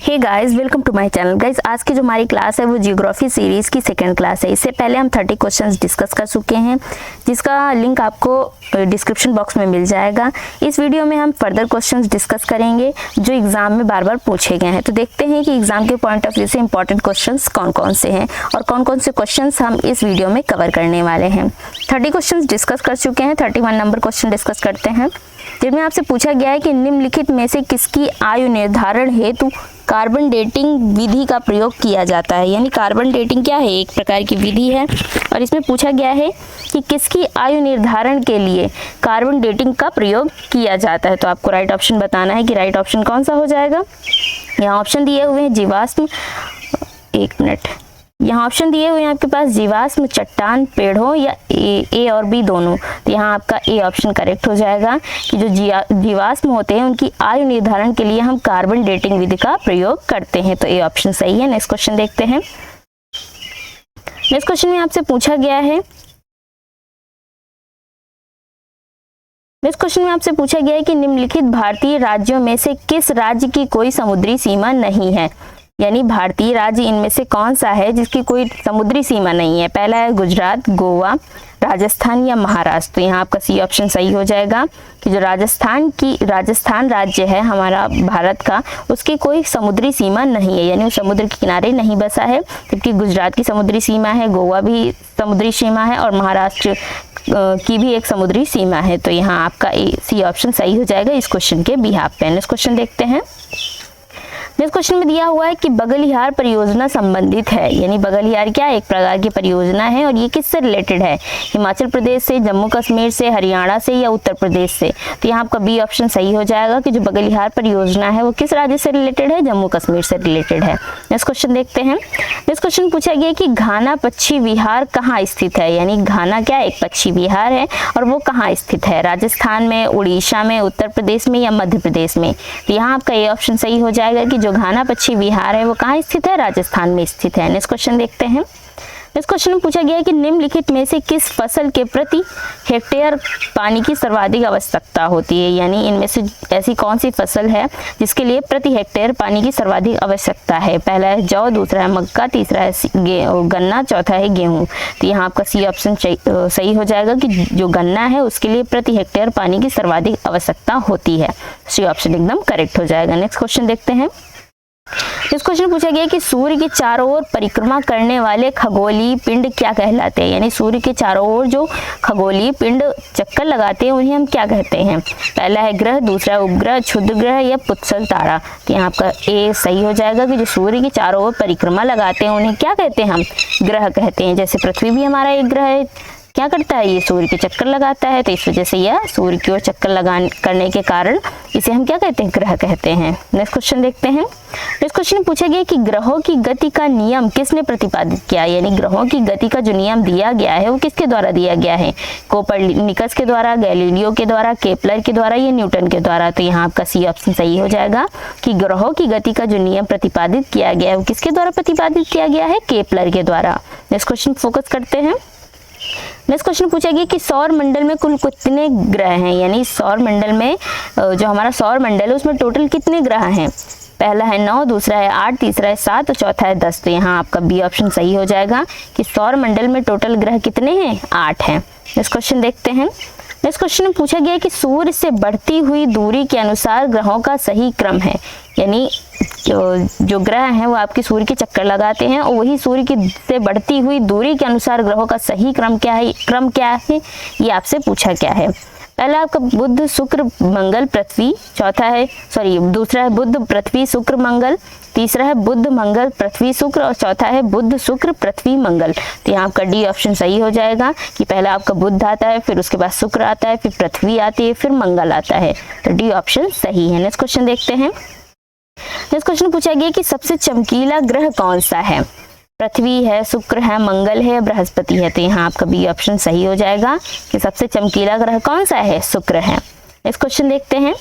Hey guys, welcome to my channel. Guys, आज की जो हमारी क्लास है वो जियोग्राफी सीरीज़ की सेकंड क्लास है। इससे पहले हम 30 क्वेश्चंस डिस्कस कर चुके हैं, जिसका लिंक आपको डिस्क्रिप्शन बॉक्स में मिल जाएगा। इस वीडियो में हम फर्दर क्वेश्चंस डिस्कस करेंगे जो एग्जाम में बार बार पूछे गए हैं। तो देखते हैं कि एग्जाम के पॉइंट ऑफ व्यू से इंपॉर्टेंट क्वेश्चंस कौन कौन से हैं और कौन कौन से क्वेश्चंस हम इस वीडियो में कवर करने वाले हैं। 30 क्वेश्चंस डिस्कस कर चुके हैं, 31 नंबर क्वेश्चन डिस्कस करते हैं, जिनमें आपसे पूछा गया है कि निम्नलिखित में से किसकी आयु निर्धारण हेतु कार्बन डेटिंग विधि का प्रयोग किया जाता है। यानी कार्बन डेटिंग क्या है, एक प्रकार की विधि है और इसमें पूछा गया है कि किसकी आयु निर्धारण के लिए कार्बन डेटिंग का प्रयोग किया जाता है। तो आपको राइट ऑप्शन बताना है कि राइट ऑप्शन कौन सा हो जाएगा। यहाँ ऑप्शन दिए हुए हैं जीवाश्म, एक मिनट, यहाँ ऑप्शन दिए हुए हैं आपके पास जीवाश्म, चट्टान, पेड़ों या ए और बी दोनों। तो यहाँ आपका ए ऑप्शन करेक्ट हो जाएगा कि जो जीवाश्म होते हैं उनकी आयु निर्धारण के लिए हम कार्बन डेटिंग विधि का प्रयोग करते हैं। तो ए ऑप्शन सही है। नेक्स्ट क्वेश्चन देखते हैं। नेक्स्ट क्वेश्चन में आपसे पूछा गया है, नेक्स्ट क्वेश्चन में आपसे पूछा गया है कि निम्नलिखित भारतीय राज्यों में से किस राज्य की कोई समुद्री सीमा नहीं है। यानी भारतीय राज्य इनमें से कौन सा है जिसकी कोई समुद्री सीमा नहीं है। पहला है गुजरात, गोवा, राजस्थान या महाराष्ट्र। तो यहाँ आपका सी ऑप्शन सही हो जाएगा कि जो राजस्थान राज्य है हमारा भारत का, उसकी कोई समुद्री सीमा नहीं है, यानी वो समुद्र के किनारे नहीं बसा है। जबकि गुजरात की समुद्री सीमा है, गोवा भी समुद्री सीमा है और महाराष्ट्र की भी एक समुद्री सीमा है। तो यहाँ आपका सी ऑप्शन सही हो जाएगा इस क्वेश्चन के बिहाफ पे। नेक्स्ट क्वेश्चन देखते हैं। नेक्स्ट क्वेश्चन में दिया हुआ है कि बगलियार परियोजना संबंधित है। यानी बगलियार क्या है, एक प्रकार की परियोजना है और ये किससे रिलेटेड है, हिमाचल प्रदेश से, जम्मू कश्मीर से, हरियाणा से या उत्तर प्रदेश से। तो यहाँ आपका बी ऑप्शन सही हो जाएगा कि जो बगलियार परियोजना है वो किस राज्य से रिलेटेड है, जम्मू कश्मीर से रिलेटेड है। नेक्स्ट क्वेश्चन देखते हैं। नेक्स्ट क्वेश्चन पूछा गया कि घाना पक्षी विहार कहाँ स्थित है। यानी घाना क्या एक पक्षी विहार है और वो कहाँ स्थित है, राजस्थान में, उड़ीसा में, उत्तर प्रदेश में या मध्य प्रदेश में। तो यहाँ आपका ये ऑप्शन सही हो जाएगा कि जो घाना पक्षी विहार है वो कहाँ स्थित है, राजस्थान में स्थित है। नेक्स्ट क्वेश्चन देखते हैं। नेक्स्ट क्वेश्चन में पूछा गया है कि निम्नलिखित में से किस फसल के प्रति हेक्टेयर पानी की सर्वाधिक आवश्यकता होती है। यानी इनमें से ऐसी कौन सी फसल है जिसके लिए प्रति हेक्टेयर पानी की सर्वाधिक आवश्यकता है। पहला है जौ, दूसरा है मक्का, तीसरा है गन्ना, चौथा है गेहूं। तो यहाँ आपका सी ऑप्शन सही हो जाएगा कि जो गन्ना है उसके लिए प्रति हेक्टेयर पानी की सर्वाधिक आवश्यकता होती है। सी ऑप्शन एकदम करेक्ट हो जाएगा। नेक्स्ट क्वेश्चन देखते हैं। इस क्वेश्चन पूछा गया कि सूर्य के चारों ओर परिक्रमा करने वाले खगोलीय पिंड क्या कहलाते हैं। यानी सूर्य के चारों ओर जो खगोलीय पिंड चक्कर लगाते हैं उन्हें हम क्या कहते हैं। पहला है ग्रह, दूसरा है उपग्रह, क्षुद्र ग्रह या पुत्सल तारा। तो यहाँ आपका ए सही हो जाएगा कि जो सूर्य के चारों ओर परिक्रमा लगाते हैं उन्हें क्या कहते हैं, हम ग्रह कहते हैं। जैसे पृथ्वी भी हमारा एक ग्रह है, क्या करता है, ये सूर्य के चक्कर लगाता है, तो इस वजह से यह सूर्य की ओर चक्कर करने के कारण इसे हम क्या कहते हैं, ग्रह कहते हैं। नेक्स्ट क्वेश्चन देखते हैं। इस क्वेश्चन में पूछा गया कि ग्रहों की गति का नियम किसने प्रतिपादित किया। यानी ग्रहों की गति का जो नियम दिया गया है वो किसके द्वारा दिया गया है, कोपरनिकस के द्वारा, गैलीलियो के द्वारा, केपलर के द्वारा या न्यूटन के द्वारा। तो यहाँ आपका सी ऑप्शन सही हो जाएगा कि ग्रहों की गति का जो नियम प्रतिपादित किया गया है वो किसके द्वारा प्रतिपादित किया गया है, केपलर के द्वारा। नेक्स्ट क्वेश्चन फोकस करते हैं। नेक्स्ट क्वेश्चन पूछा गया कि सौर मंडल में कुल कितने ग्रह हैं। यानी सौर मंडल में जो हमारा सौर मंडल है उसमें टोटल कितने ग्रह हैं। पहला है 9, दूसरा है 8, तीसरा है 7 और चौथा है 10। तो यहाँ आपका बी ऑप्शन सही हो जाएगा कि सौर मंडल में टोटल ग्रह कितने हैं, 8 हैं। नेक्स्ट क्वेश्चन देखते हैं। नेक्स्ट क्वेश्चन में पूछा गया कि सूर्य से बढ़ती हुई दूरी के अनुसार ग्रहों का सही क्रम है। यानी जो ग्रह हैं वो आपके सूर्य के चक्कर लगाते हैं और वही सूर्य की से बढ़ती हुई दूरी के अनुसार ग्रहों का सही क्रम क्या है, ये आपसे पूछा क्या है। पहला आपका बुध, शुक्र, मंगल, पृथ्वी, दूसरा है बुध, पृथ्वी, शुक्र, मंगल, तीसरा है बुध, मंगल, पृथ्वी, शुक्र और चौथा है बुध, शुक्र, पृथ्वी, मंगल। तो यहाँ आपका डी ऑप्शन सही हो जाएगा कि पहला आपका बुध आता है, फिर उसके बाद शुक्र आता है, फिर पृथ्वी आती है, फिर मंगल आता है। तो डी ऑप्शन सही है। नेक्स्ट क्वेश्चन देखते हैं। नेक्स्ट क्वेश्चन पूछा गया कि सबसे चमकीला ग्रह कौन सा है। पृथ्वी है, शुक्र है, मंगल है, बृहस्पति है। तो यहाँ आपका बी ऑप्शन सही हो जाएगा कि सबसे चमकीला ग्रह कौन सा है, शुक्र है। नेक्स्ट क्वेश्चन देखते हैं।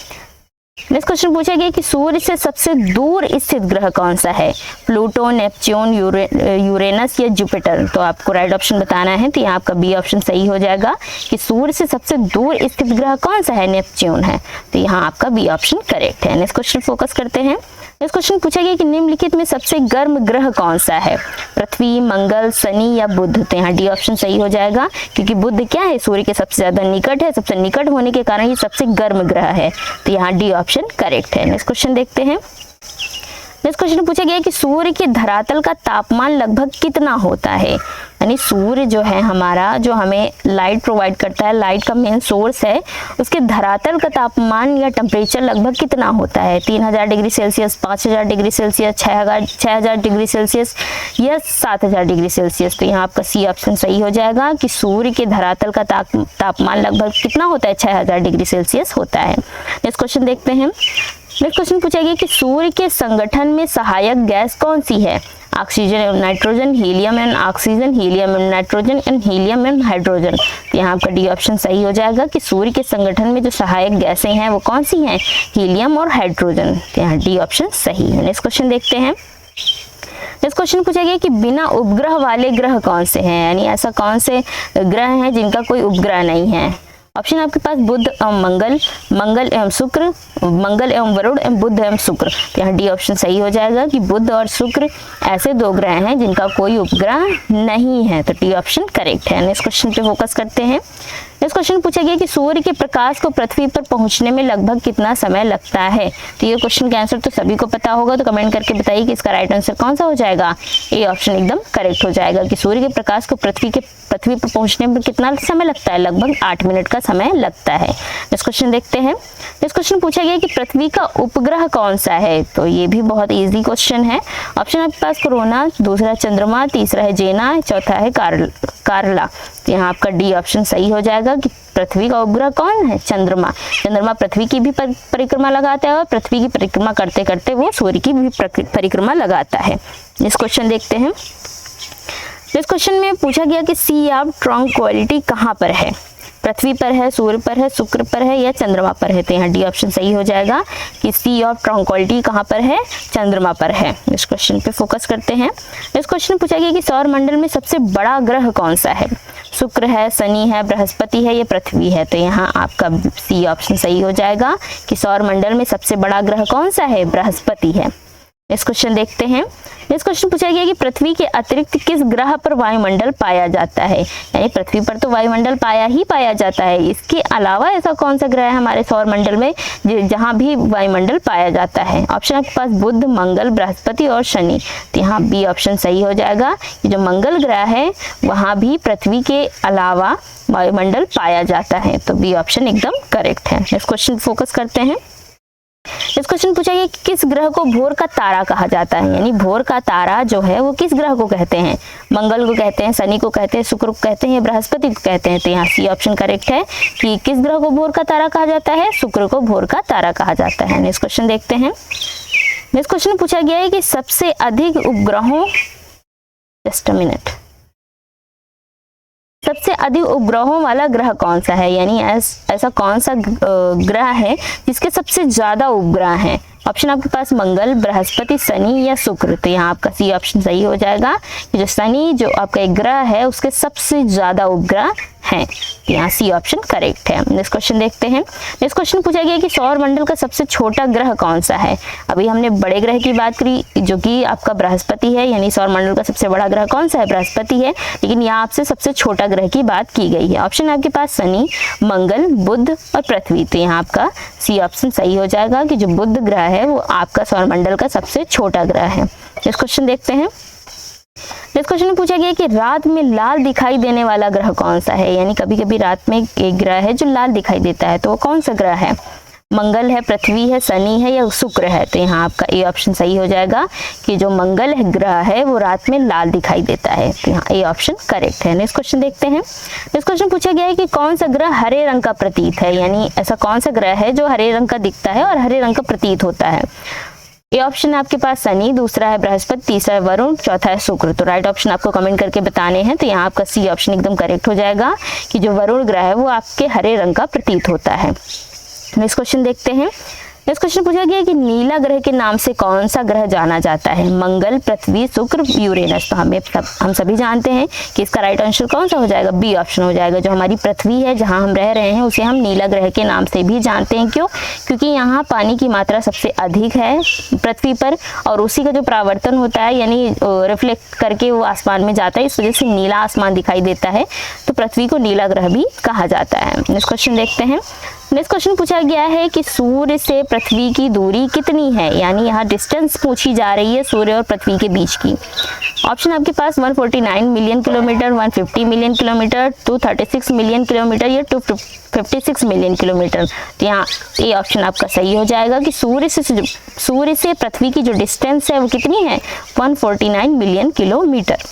नेक्स्ट क्वेश्चन पूछा गया कि सूर्य से सबसे दूर स्थित ग्रह कौन सा है, प्लूटो, नेपच्यून, यूरेनस या जुपिटर। तो आपको राइट ऑप्शन बताना है। तो यहाँ आपका बी ऑप्शन सही हो जाएगा कि सूर्य से सबसे दूर स्थित ग्रह कौन सा है, नेपच्यून है। तो यहाँ आपका बी ऑप्शन करेक्ट है। नेक्स्ट क्वेश्चन फोकस करते हैं। इस क्वेश्चन पूछा गया कि निम्नलिखित में सबसे गर्म ग्रह कौन सा है, पृथ्वी, मंगल, शनि या बुध। तो यहाँ डी ऑप्शन सही हो जाएगा, क्योंकि बुध क्या है, सूर्य के सबसे ज्यादा निकट है, सबसे निकट होने के कारण ये सबसे गर्म ग्रह है। तो यहाँ डी ऑप्शन करेक्ट है। नेक्स्ट क्वेश्चन देखते हैं। नेक्स्ट क्वेश्चन पूछा गया कि सूर्य के धरातल का तापमान लगभग कितना होता है, यानी सूर्य जो है हमारा, जो हमें लाइट प्रोवाइड करता है, लाइट का मेन सोर्स है, उसके धरातल का तापमान या टेम्परेचर लगभग कितना होता है, 3000 degree Celsius, 5000 degree Celsius, 6000 degree Celsius या 7000 डिग्री सेल्सियस। तो यहाँ आपका सी ऑप्शन सही हो जाएगा कि सूर्य के धरातल का तापमान लगभग कितना होता है, 6000 डिग्री सेल्सियस होता है। नेक्स्ट क्वेश्चन देखते हैं। नेक्स्ट क्वेश्चन पूछा गया कि सूर्य के संगठन में सहायक गैस कौन सी है, ऑक्सीजन एवं nitrogen, helium and oxygen, helium and nitrogen and helium and hydrogen. तो यहाँ आपका डी ऑप्शन सही हो जाएगा कि सूर्य के संगठन में जो सहायक गैसें हैं वो कौन सी हैं, हीलियम और हाइड्रोजन। तो यहाँ डी ऑप्शन सही है। नेक्स्ट क्वेश्चन देखते हैं। नेक्स्ट क्वेश्चन पूछा गया कि बिना उपग्रह वाले ग्रह कौन से हैं, यानी ऐसा कौन से ग्रह हैं जिनका कोई उपग्रह नहीं है। ऑप्शन आपके पास बुध एवं मंगल, मंगल एवं शुक्र, मंगल एवं वरुण एवं बुध एवं शुक्र। तो यहाँ डी ऑप्शन सही हो जाएगा कि बुध और शुक्र ऐसे दो ग्रह हैं जिनका कोई उपग्रह नहीं है। तो डी ऑप्शन करेक्ट है। नेक्स्ट क्वेश्चन पे फोकस करते हैं। नेक्स्ट क्वेश्चन पूछा गया कि सूर्य के प्रकाश को पृथ्वी पर पहुंचने में लगभग कितना समय लगता है। तो ये क्वेश्चन का आंसर तो सभी को पता होगा, तो कमेंट करके बताइए कि इसका राइट आंसर कौन सा हो जाएगा। ए ऑप्शन एकदम करेक्ट हो जाएगा कि सूर्य के प्रकाश को पृथ्वी पर पहुंचने में कितना समय लगता है, लगभग 8 मिनट का समय लगता है। नेक्स्ट क्वेश्चन देखते हैं। नेक्स्ट क्वेश्चन पूछा गया कि पृथ्वी का उपग्रह कौन सा है। तो ये भी बहुत इजी क्वेश्चन है। ऑप्शन आपके पास कोरोना, दूसरा चंद्रमा, तीसरा है जेना, चौथा है कार्ला। तो यहाँ आपका डी ऑप्शन सही हो जाएगा कि पृथ्वी का उपग्रह कौन है, चंद्रमा। चंद्रमा पृथ्वी की भी परिक्रमा लगाता है और पृथ्वी की परिक्रमा करते करते वो सूर्य की भी परिक्रमा लगाता है। नेक्स्ट क्वेश्चन देखते हैं। इस क्वेश्चन में पूछा गया कि सी ऑफ ट्रंक्विलिटी कहाँ पर है, पृथ्वी पर है, सूर्य पर है, शुक्र पर है या चंद्रमा पर है। तो यहाँ डी ऑप्शन सही हो जाएगा कि सी ऑफ ट्रंक्विलिटी कहाँ पर है, चंद्रमा पर है। इस क्वेश्चन पे फोकस करते हैं। इस क्वेश्चन पूछा गया कि सौर मंडल में सबसे बड़ा ग्रह कौन सा है, शुक्र है, शनि है, बृहस्पति है या पृथ्वी है। तो यहाँ आपका सी ऑप्शन सही हो जाएगा कि सौर मंडल में सबसे बड़ा ग्रह कौन सा है, बृहस्पति है। इस क्वेश्चन देखते हैं। इस क्वेश्चन पूछा गया कि पृथ्वी के अतिरिक्त किस ग्रह पर वायुमंडल पाया जाता है, यानी पृथ्वी पर तो वायुमंडल पाया जाता है, इसके अलावा ऐसा कौन सा ग्रह है हमारे सौर मंडल में जहां भी वायुमंडल पाया जाता है। ऑप्शन आपके पास बुध, मंगल, बृहस्पति और शनि। तो यहाँ बी ऑप्शन सही हो जाएगा कि जो मंगल ग्रह है वहां भी पृथ्वी के अलावा वायुमंडल पाया जाता है। तो बी ऑप्शन एकदम करेक्ट है। इस क्वेश्चन फोकस करते हैं। इस क्वेश्चन पूछा गया कि किस ग्रह को भोर का तारा कहा जाता है, यानी भोर का तारा जो है वो किस ग्रह को कहते हैं, मंगल को कहते हैं, शनि को कहते हैं, शुक्र को कहते हैं या बृहस्पति को कहते हैं। तो यहाँ सी ऑप्शन करेक्ट है कि किस ग्रह को भोर का तारा कहा जाता है, शुक्र को भोर का तारा कहा जाता है। नेक्स्ट क्वेश्चन देखते हैं। नेक्स्ट क्वेश्चन पूछा गया है कि सबसे अधिक उपग्रहों, जस्ट अ मिनट, सबसे अधिक उपग्रहों वाला ग्रह कौन सा है, यानी ऐसा कौन सा ग्रह है जिसके सबसे ज्यादा उपग्रह हैं। ऑप्शन आपके पास मंगल, बृहस्पति, शनि या शुक्र। तो यहाँ आपका सी ऑप्शन सही हो जाएगा कि जो शनि जो आपका एक ग्रह है उसके सबसे ज्यादा उपग्रह हैं। यहाँ सी ऑप्शन करेक्ट है। नेक्स्ट क्वेश्चन देखते हैं। नेक्स्ट क्वेश्चन पूछा गया कि सौर मंडल का सबसे छोटा ग्रह कौन सा है। अभी हमने बड़े ग्रह की बात करी जो कि आपका बृहस्पति है, यानी सौर मंडल का सबसे बड़ा ग्रह कौन सा है, बृहस्पति है, लेकिन यहाँ आपसे सबसे छोटा ग्रह की बात की गई है। ऑप्शन आपके पास शनि, मंगल, बुध और पृथ्वी। तो यहाँ आपका सी ऑप्शन सही हो जाएगा कि जो बुध ग्रह है वो आपका सौर मंडल का सबसे छोटा ग्रह है। नेक्स्ट क्वेश्चन देखते हैं। नेक्स्ट क्वेश्चन में पूछा गया कि रात में लाल दिखाई देने वाला ग्रह कौन सा है, यानी कभी कभी रात में एक ग्रह है जो लाल दिखाई देता है, तो वो कौन सा ग्रह है, मंगल है, पृथ्वी है, शनि है या शुक्र है। तो यहाँ आपका ए ऑप्शन सही हो जाएगा कि जो मंगल है ग्रह है वो रात में लाल दिखाई देता है। तो यहाँ ए ऑप्शन करेक्ट है। नेक्स्ट क्वेश्चन देखते हैं। नेक्स्ट क्वेश्चन पूछा गया है कि कौन सा ग्रह हरे रंग का प्रतीत है, यानी ऐसा कौन सा ग्रह है जो हरे रंग का दिखता है और हरे रंग का प्रतीत होता है। ए ऑप्शन आपके पास शनि, दूसरा है बृहस्पति, तीसरा है वरुण, चौथा है शुक्र। तो राइट ऑप्शन आपको कमेंट करके बताने हैं। तो यहाँ आपका सी ऑप्शन एकदम करेक्ट हो जाएगा कि जो वरुण ग्रह है वो आपके हरे रंग का प्रतीत होता है। नेक्स्ट क्वेश्चन देखते हैं। नेक्स्ट क्वेश्चन पूछा गया कि नीला ग्रह के नाम से कौन सा ग्रह जाना जाता है? मंगल, पृथ्वी, शुक्र, यूरेनस। तो हम सभी जानते हैं कि इसका राइट आंसर कौन सा हो जाएगा? बी ऑप्शन हो जाएगा। जो हमारी पृथ्वी है, जहां हम रह रहे हैं, उसे हम नीला ग्रह के नाम से भी जानते हैं। क्यों? क्योंकि यहाँ पानी की मात्रा सबसे अधिक है पृथ्वी पर, और उसी का जो परावर्तन होता है यानी रिफ्लेक्ट करके वो आसमान में जाता है, इस वजह से नीला आसमान दिखाई देता है। तो पृथ्वी को नीला ग्रह भी कहा जाता है। नेक्स्ट क्वेश्चन देखते हैं। नेक्स्ट क्वेश्चन पूछा गया है कि सूर्य से पृथ्वी की दूरी कितनी है? यानी यहाँ डिस्टेंस पूछी जा रही है सूर्य और पृथ्वी के बीच की। ऑप्शन आपके पास 149 million kilometre, 150 million kilometre, 236 million kilometre या 256 मिलियन किलोमीटर। तो यहाँ ए ऑप्शन आपका सही हो जाएगा कि सूर्य से पृथ्वी की जो डिस्टेंस है वो कितनी है? 149 मिलियन किलोमीटर।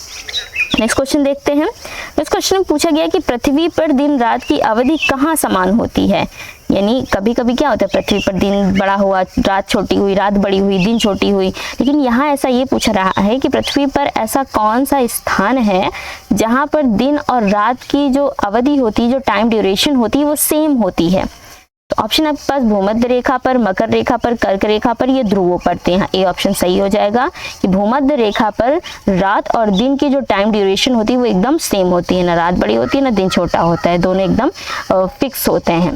नेक्स्ट क्वेश्चन देखते हैं। नेक्स्ट क्वेश्चन में पूछा गया कि पृथ्वी पर दिन रात की अवधि कहाँ समान होती है? यानी कभी कभी क्या होता है, पृथ्वी पर दिन बड़ा हुआ, रात छोटी हुई, रात बड़ी हुई, दिन छोटी हुई। लेकिन यहाँ ऐसा ये पूछ रहा है कि पृथ्वी पर ऐसा कौन सा स्थान है जहाँ पर दिन और रात की जो अवधि होती है, जो टाइम ड्यूरेशन होती है, वो सेम होती है। तो ऑप्शन आपके पास भूमध्य रेखा पर, मकर रेखा पर, कर्क रेखा पर, ये ध्रुवों पर। तो यहाँ ए ऑप्शन सही हो जाएगा कि भूमध्य रेखा पर रात और दिन की जो टाइम ड्यूरेशन होती है वो एकदम सेम होती है। ना रात बड़ी होती है ना दिन छोटा होता है, दोनों एकदम फिक्स होते हैं।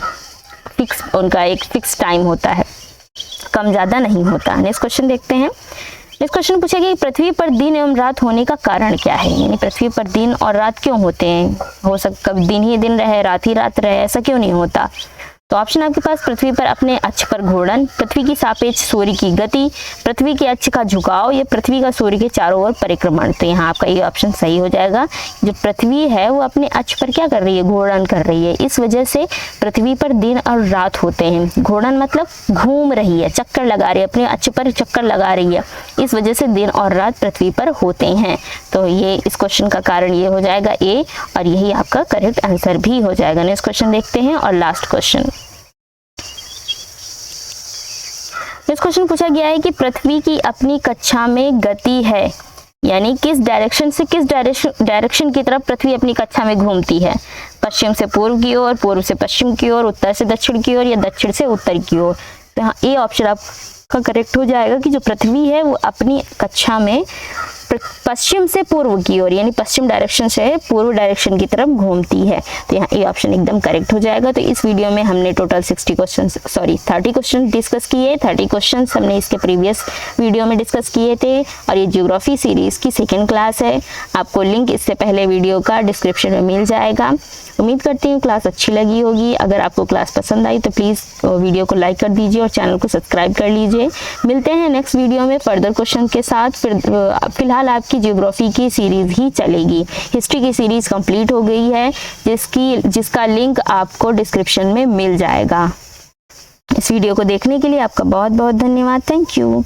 फिक्स, उनका एक फिक्स टाइम होता है, कम ज़्यादा नहीं होता। नेक्स्ट क्वेश्चन देखते हैं। नेक्स्ट क्वेश्चन पूछा गया कि पृथ्वी पर दिन एवं रात होने का कारण क्या है? यानी पृथ्वी पर दिन और रात क्यों होते हैं? हो सकता कभी दिन ही दिन रहे, रात ही रात रहे, ऐसा क्यों नहीं होता? तो ऑप्शन आपके पास पृथ्वी पर अपने अक्ष पर घूर्णन, पृथ्वी की सापेक्ष सूर्य की गति, पृथ्वी के अक्ष का झुकाव या पृथ्वी का सूर्य के चारों ओर परिक्रमण। तो यहाँ आपका ये ऑप्शन सही हो जाएगा। जो पृथ्वी है वो अपने अक्ष पर क्या कर रही है? घूर्णन कर रही है। इस वजह से पृथ्वी पर दिन और रात होते हैं। घूर्णन मतलब घूम रही है, चक्कर लगा रही है, अपने अक्ष पर चक्कर लगा रही है। इस वजह से दिन और रात पृथ्वी पर होते हैं। तो ये इस क्वेश्चन का कारण ये हो जाएगा ए, और यही आपका करेक्ट आंसर भी हो जाएगा। नेक्स्ट क्वेश्चन देखते हैं और लास्ट क्वेश्चन। इस क्वेश्चन पूछा गया है कि पृथ्वी की अपनी कक्षा में गति है, यानी किस डायरेक्शन से किस डायरेक्शन की तरफ पृथ्वी अपनी कक्षा में घूमती है? पश्चिम से पूर्व की ओर, पूर्व से पश्चिम की ओर, उत्तर से दक्षिण की ओर या दक्षिण से उत्तर की ओर। तो यहाँ ए ऑप्शन आपका करेक्ट हो जाएगा कि जो पृथ्वी है वो अपनी कक्षा में पश्चिम से पूर्व की ओर, यानी पश्चिम डायरेक्शन से पूर्व डायरेक्शन की तरफ घूमती है। तो यहाँ ए ऑप्शन एकदम करेक्ट हो जाएगा। तो इस वीडियो में हमने टोटल 30 क्वेश्चन डिस्कस किए। 30 क्वेश्चन हमने इसके प्रीवियस वीडियो में डिस्कस किए थे, और ये ज्योग्राफी सीरीज की सेकेंड क्लास है। आपको लिंक इससे पहले वीडियो का डिस्क्रिप्शन में मिल जाएगा। उम्मीद करती हूँ क्लास अच्छी लगी होगी। अगर आपको क्लास पसंद आई तो प्लीज़ वीडियो को लाइक कर दीजिए और चैनल को सब्सक्राइब कर लीजिए। मिलते हैं नेक्स्ट वीडियो में फर्दर क्वेश्चन के साथ। फिलहाल आपकी ज्योग्राफी की सीरीज ही चलेगी। हिस्ट्री की सीरीज कंप्लीट हो गई है, जिसका लिंक आपको डिस्क्रिप्शन में मिल जाएगा। इस वीडियो को देखने के लिए आपका बहुत बहुत धन्यवाद। Thank you.